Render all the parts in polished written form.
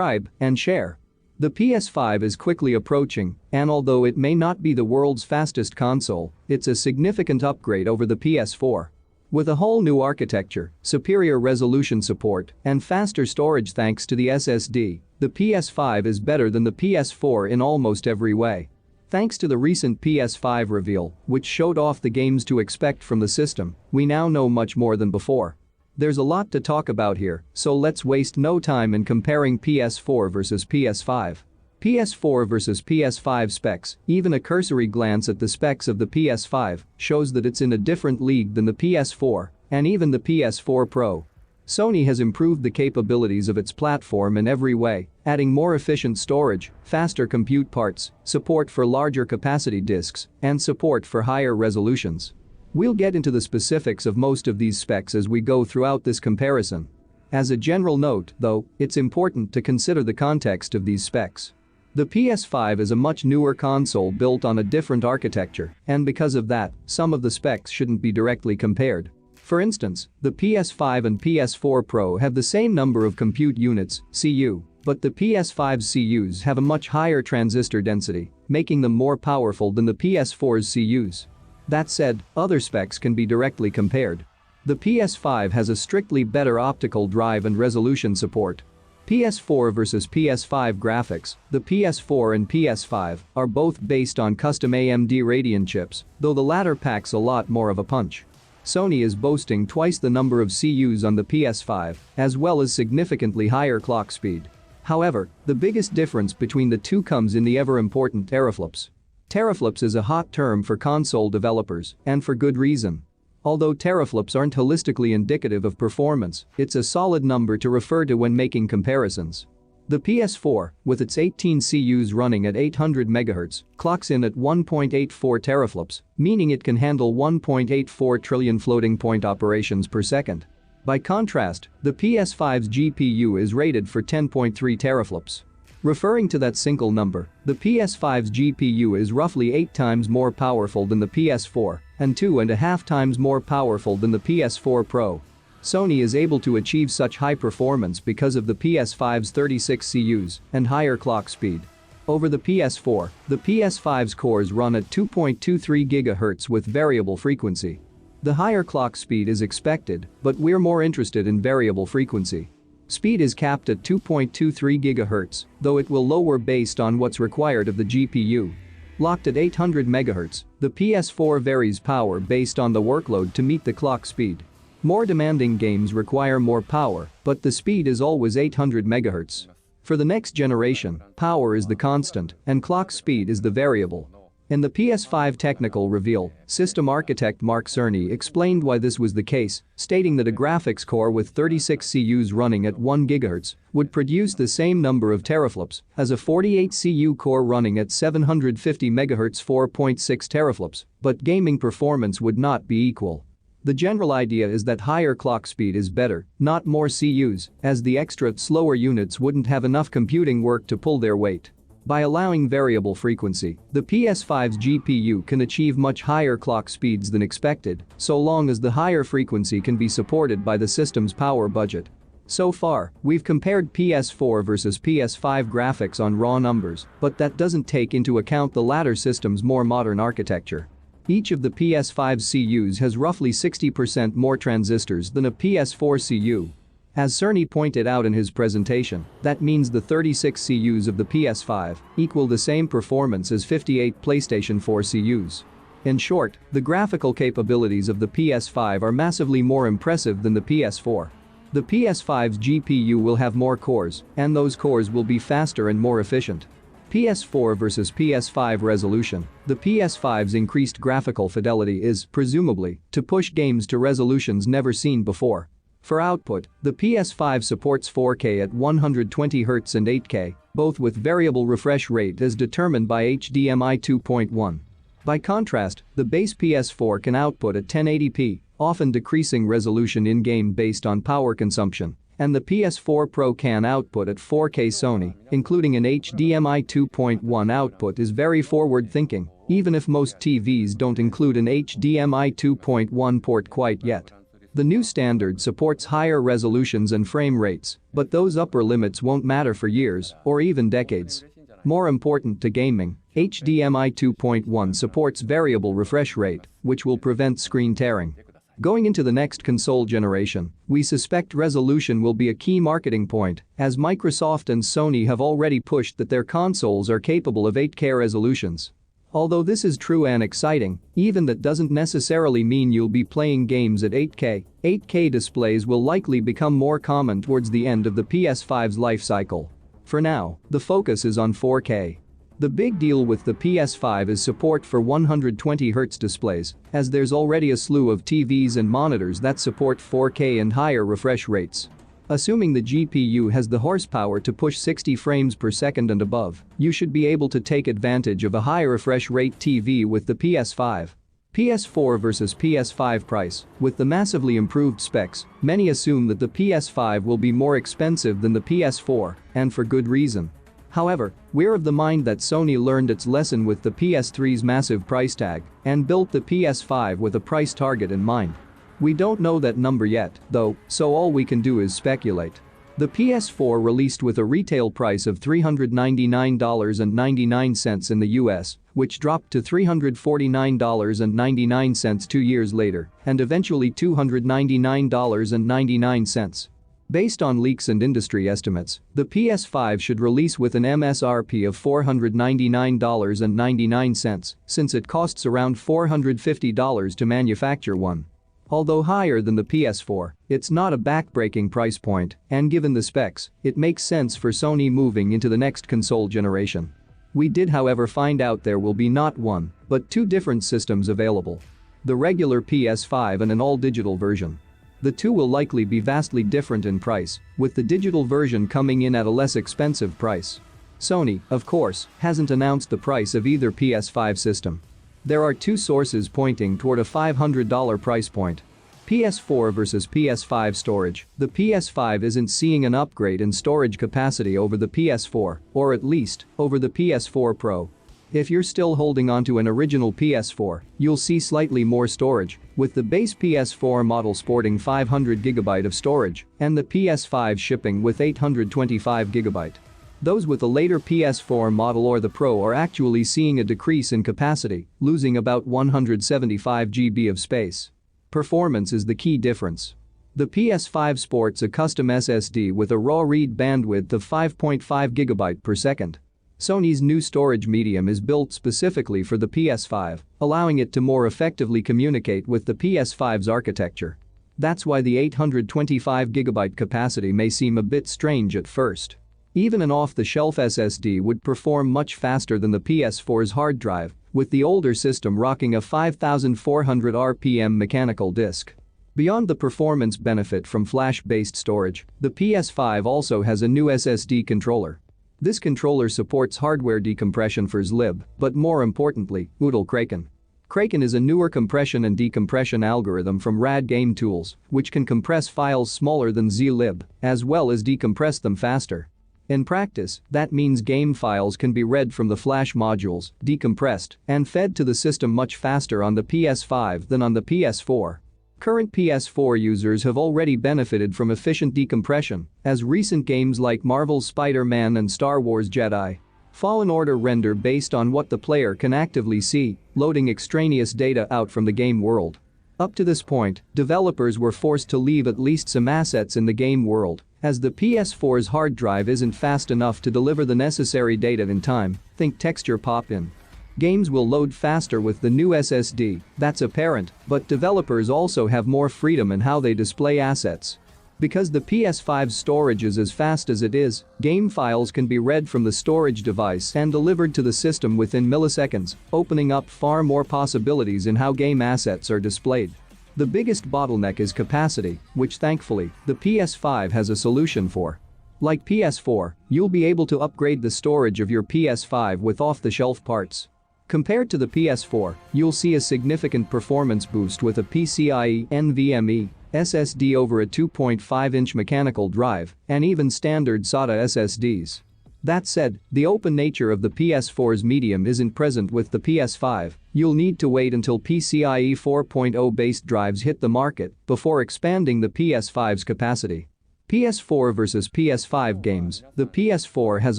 subscribe, and share. The PS5 is quickly approaching, and although it may not be the world's fastest console, it's a significant upgrade over the PS4. With a whole new architecture, superior resolution support, and faster storage thanks to the SSD, the PS5 is better than the PS4 in almost every way. Thanks to the recent PS5 reveal, which showed off the games to expect from the system, we now know much more than before. There's a lot to talk about here, so let's waste no time in comparing PS4 versus PS5. PS4 versus PS5 specs. Even a cursory glance at the specs of the PS5 shows that it's in a different league than the PS4 and even the PS4 Pro. Sony has improved the capabilities of its platform in every way, adding more efficient storage, faster compute parts, support for larger capacity disks, and support for higher resolutions. We'll get into the specifics of most of these specs as we go throughout this comparison. As a general note, though, it's important to consider the context of these specs. The PS5 is a much newer console built on a different architecture, and because of that, some of the specs shouldn't be directly compared. For instance, the PS5 and PS4 Pro have the same number of compute units, CU, but the PS5's CUs have a much higher transistor density, making them more powerful than the PS4's CUs. That said, other specs can be directly compared. The PS5 has a strictly better optical drive and resolution support. PS4 versus PS5 graphics. The PS4 and PS5 are both based on custom AMD Radeon chips, though the latter packs a lot more of a punch. Sony is boasting twice the number of CUs on the PS5, as well as significantly higher clock speed. However, the biggest difference between the two comes in the ever-important teraflops. Teraflops is a hot term for console developers, and for good reason. Although teraflops aren't holistically indicative of performance, it's a solid number to refer to when making comparisons. The PS4, with its 18 CUs running at 800 MHz, clocks in at 1.84 teraflops, meaning it can handle 1.84 trillion floating point operations per second. By contrast, the PS5's GPU is rated for 10.3 teraflops. Referring to that single number, the PS5's GPU is roughly 8 times more powerful than the PS4 and 2.5 times more powerful than the PS4 Pro. Sony is able to achieve such high performance because of the PS5's 36 CUs and higher clock speed. Over the PS4, the PS5's cores run at 2.23 GHz with variable frequency. The higher clock speed is expected, but we're more interested in variable frequency. Speed is capped at 2.23 GHz, though it will lower based on what's required of the GPU. Locked at 800 MHz, the PS4 varies power based on the workload to meet the clock speed. More demanding games require more power, but the speed is always 800 MHz. For the next generation, power is the constant and clock speed is the variable. In the PS5 technical reveal, system architect Mark Cerny explained why this was the case, stating that a graphics core with 36 CUs running at 1 GHz would produce the same number of teraflops as a 48 CU core running at 750 MHz 4.6 teraflops, but gaming performance would not be equal. The general idea is that higher clock speed is better, not more CUs, as the extra, slower units wouldn't have enough computing work to pull their weight. By allowing variable frequency, the PS5's GPU can achieve much higher clock speeds than expected, so long as the higher frequency can be supported by the system's power budget. So far, we've compared PS4 versus PS5 graphics on raw numbers, but that doesn't take into account the latter system's more modern architecture. Each of the PS5's CUs has roughly 60% more transistors than a PS4 CU. As Cerny pointed out in his presentation, that means the 36 CUs of the PS5 equal the same performance as 58 PlayStation 4 CUs. In short, the graphical capabilities of the PS5 are massively more impressive than the PS4. The PS5's GPU will have more cores, and those cores will be faster and more efficient. PS4 versus PS5 resolution. The PS5's increased graphical fidelity is, presumably, to push games to resolutions never seen before. For output, the PS5 supports 4K at 120Hz and 8K, both with variable refresh rate as determined by HDMI 2.1. By contrast, the base PS4 can output at 1080p, often decreasing resolution in-game based on power consumption, and the PS4 Pro can output at 4K. Sony, including an HDMI 2.1 output, is very forward-thinking, even if most TVs don't include an HDMI 2.1 port quite yet. The new standard supports higher resolutions and frame rates, but those upper limits won't matter for years or even decades. More important to gaming, HDMI 2.1 supports variable refresh rate, which will prevent screen tearing. Going into the next console generation, we suspect resolution will be a key marketing point, as Microsoft and Sony have already pushed that their consoles are capable of 8K resolutions. Although this is true and exciting, even that doesn't necessarily mean you'll be playing games at 8K. 8K displays will likely become more common towards the end of the PS5's life cycle. For now, the focus is on 4K. The big deal with the PS5 is support for 120Hz displays, as there's already a slew of TVs and monitors that support 4K and higher refresh rates. Assuming the GPU has the horsepower to push 60 frames per second and above, you should be able to take advantage of a high refresh rate TV with the PS5. PS4 versus PS5 price. With the massively improved specs, many assume that the PS5 will be more expensive than the PS4, and for good reason. However, we're of the mind that Sony learned its lesson with the PS3's massive price tag and built the PS5 with a price target in mind. We don't know that number yet, though, so all we can do is speculate. The PS4 released with a retail price of $399.99 in the US, which dropped to $349.99 2 years later, and eventually $299.99. Based on leaks and industry estimates, the PS5 should release with an MSRP of $499.99, since it costs around $450 to manufacture one. Although higher than the PS4, it's not a backbreaking price point, and given the specs, it makes sense for Sony moving into the next console generation. We did, however, find out there will be not one, but two different systems available. The regular PS5 and an all-digital version. The two will likely be vastly different in price, with the digital version coming in at a less expensive price. Sony, of course, hasn't announced the price of either PS5 system. There are two sources pointing toward a $500 price point. PS4 versus PS5 storage. The PS5 isn't seeing an upgrade in storage capacity over the PS4, or at least, over the PS4 Pro. If you're still holding onto an original PS4, you'll see slightly more storage, with the base PS4 model sporting 500GB of storage and the PS5 shipping with 825GB. Those with the later PS4 model or the Pro are actually seeing a decrease in capacity, losing about 175GB of space. Performance is the key difference. The PS5 sports a custom SSD with a raw read bandwidth of 5.5GB per second. Sony's new storage medium is built specifically for the PS5, allowing it to more effectively communicate with the PS5's architecture. That's why the 825GB capacity may seem a bit strange at first. Even an off-the-shelf SSD would perform much faster than the PS4's hard drive, with the older system rocking a 5,400 RPM mechanical disk. Beyond the performance benefit from flash-based storage, the PS5 also has a new SSD controller. This controller supports hardware decompression for zlib, but more importantly, UDL Kraken. Kraken is a newer compression and decompression algorithm from RAD Game Tools, which can compress files smaller than zlib, as well as decompress them faster. In practice, that means game files can be read from the flash modules, decompressed, and fed to the system much faster on the PS5 than on the PS4. Current PS4 users have already benefited from efficient decompression, as recent games like Marvel's Spider-Man and Star Wars Jedi Fallen Order render based on what the player can actively see, loading extraneous data out from the game world. Up to this point, developers were forced to leave at least some assets in the game world, as the PS4's hard drive isn't fast enough to deliver the necessary data in time, think texture pop-in. Games will load faster with the new SSD, that's apparent, but developers also have more freedom in how they display assets. Because the PS5's storage is as fast as it is, game files can be read from the storage device and delivered to the system within milliseconds, opening up far more possibilities in how game assets are displayed. The biggest bottleneck is capacity, which thankfully, the PS5 has a solution for. Like PS4, you'll be able to upgrade the storage of your PS5 with off-the-shelf parts. Compared to the PS4, you'll see a significant performance boost with a PCIe NVMe SSD over a 2.5-inch mechanical drive and even standard SATA SSDs. That said, the open nature of the PS4's medium isn't present with the PS5. You'll need to wait until PCIe 4.0 based drives hit the market before expanding the PS5's capacity. PS4 versus PS5 games. The PS4 has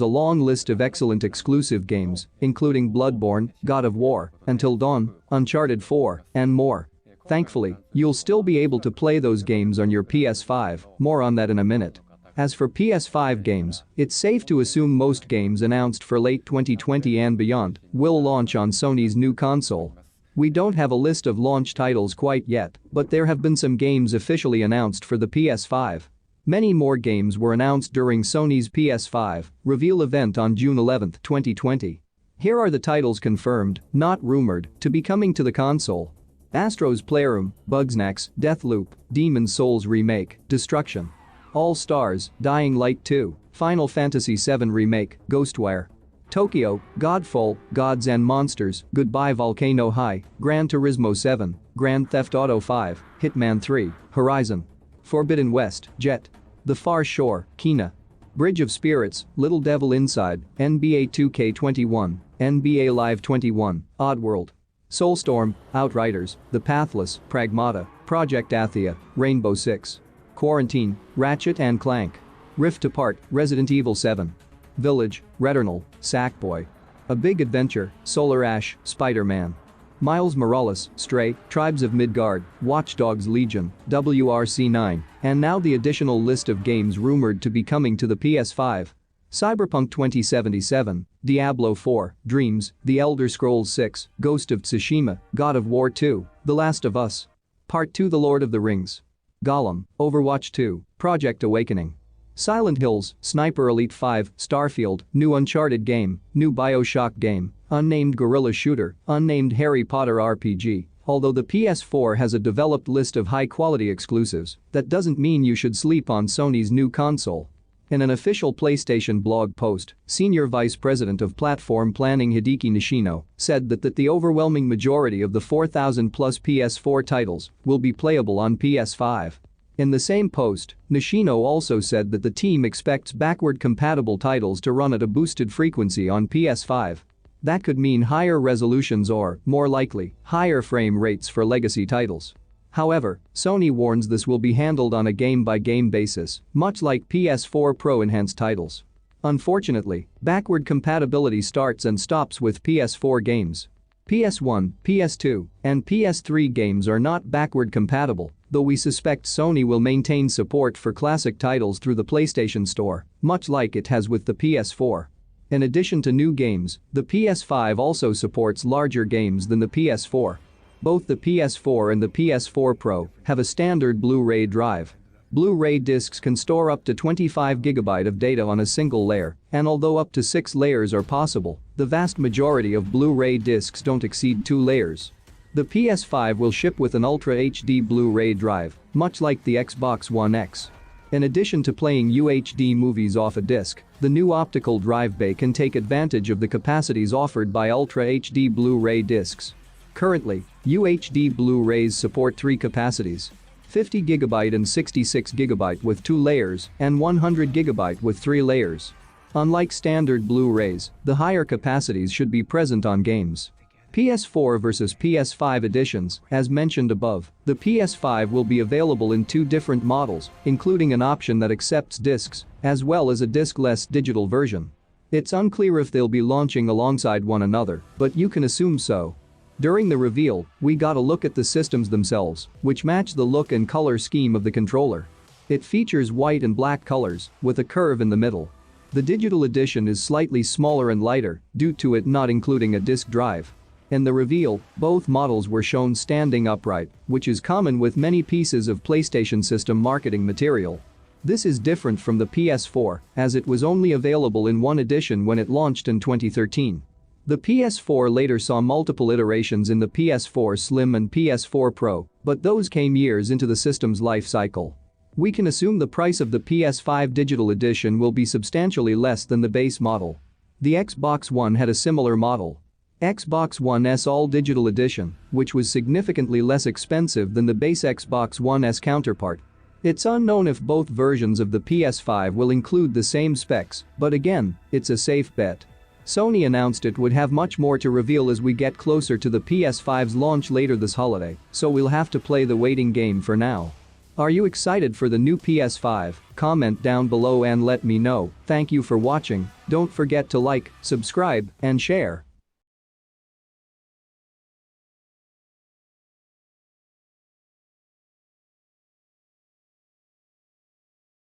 a long list of excellent exclusive games, including Bloodborne, God of War, Until Dawn, Uncharted 4, and more. Thankfully, you'll still be able to play those games on your PS5, more on that in a minute. As for PS5 games, it's safe to assume most games announced for late 2020 and beyond will launch on Sony's new console. We don't have a list of launch titles quite yet, but there have been some games officially announced for the PS5. Many more games were announced during Sony's PS5 reveal event on June 11, 2020. Here are the titles confirmed, not rumored, to be coming to the console. Astro's Playroom, Bugsnax, Deathloop, Demon's Souls Remake, Destruction. All Stars, Dying Light 2, Final Fantasy VII Remake, Ghostwire. Tokyo, Godfall, Gods and Monsters, Goodbye Volcano High, Gran Turismo 7, Grand Theft Auto 5, Hitman 3, Horizon. Forbidden West, Jet. The Far Shore, Kena. Bridge of Spirits, Little Devil Inside, NBA 2K21, NBA Live 21, Oddworld. Soulstorm, Outriders, The Pathless, Pragmata, Project Athia, Rainbow Six. Quarantine, Ratchet and Clank. Rift Apart, Resident Evil 7. Village, Returnal, Sackboy. A Big Adventure, Solar Ash, Spider-Man. Miles Morales, Stray, Tribes of Midgard, Watch Dogs Legion, WRC9, and now the additional list of games rumored to be coming to the PS5. Cyberpunk 2077, Diablo 4, Dreams, The Elder Scrolls 6, Ghost of Tsushima, God of War 2, The Last of Us. Part 2 The Lord of the Rings. Gollum, Overwatch 2, Project Awakening. Silent Hills, Sniper Elite 5, Starfield, new Uncharted game, new BioShock game, unnamed Guerrilla Shooter, unnamed Harry Potter RPG. Although the PS4 has a developed list of high-quality exclusives, that doesn't mean you should sleep on Sony's new console. In an official PlayStation blog post, Senior Vice President of Platform Planning Hideki Nishino said that the overwhelming majority of the 4,000-plus PS4 titles will be playable on PS5. In the same post, Nishino also said that the team expects backward-compatible titles to run at a boosted frequency on PS5. That could mean higher resolutions or, more likely, higher frame rates for legacy titles. However, Sony warns this will be handled on a game-by-game basis, much like PS4 Pro enhanced titles. Unfortunately, backward compatibility starts and stops with PS4 games. PS1, PS2, and PS3 games are not backward compatible, though we suspect Sony will maintain support for classic titles through the PlayStation Store, much like it has with the PS4. In addition to new games, the PS5 also supports larger games than the PS4. Both the PS4 and the PS4 Pro have a standard Blu-ray drive. Blu-ray discs can store up to 25GB of data on a single layer, and although up to 6 layers are possible, the vast majority of Blu-ray discs don't exceed 2 layers. The PS5 will ship with an Ultra HD Blu-ray drive, much like the Xbox One X. In addition to playing UHD movies off a disc, the new optical drive bay can take advantage of the capacities offered by Ultra HD Blu-ray discs. Currently, UHD Blu-rays support 3 capacities: 50GB and 66GB with 2 layers and 100GB with 3 layers. Unlike standard Blu-rays, the higher capacities should be present on games. PS4 versus PS5 editions. As mentioned above, the PS5 will be available in 2 different models, including an option that accepts discs, as well as a disc-less digital version. It's unclear if they'll be launching alongside one another, but you can assume so. During the reveal, we got a look at the systems themselves, which match the look and color scheme of the controller. It features white and black colors, with a curve in the middle. The digital edition is slightly smaller and lighter, due to it not including a disc drive. In the reveal, both models were shown standing upright, which is common with many pieces of PlayStation System marketing material. This is different from the PS4, as it was only available in one edition when it launched in 2013. The PS4 later saw multiple iterations in the PS4 Slim and PS4 Pro, but those came years into the system's life cycle. We can assume the price of the PS5 digital edition will be substantially less than the base model. The Xbox One had a similar model. Xbox One S All-Digital Edition, which was significantly less expensive than the base Xbox One S counterpart. It's unknown if both versions of the PS5 will include the same specs, but again, it's a safe bet. Sony announced it would have much more to reveal as we get closer to the PS5's launch later this holiday, so we'll have to play the waiting game for now. Are you excited for the new PS5? Comment down below and let me know. Thank you for watching. Don't forget to like, subscribe, and share.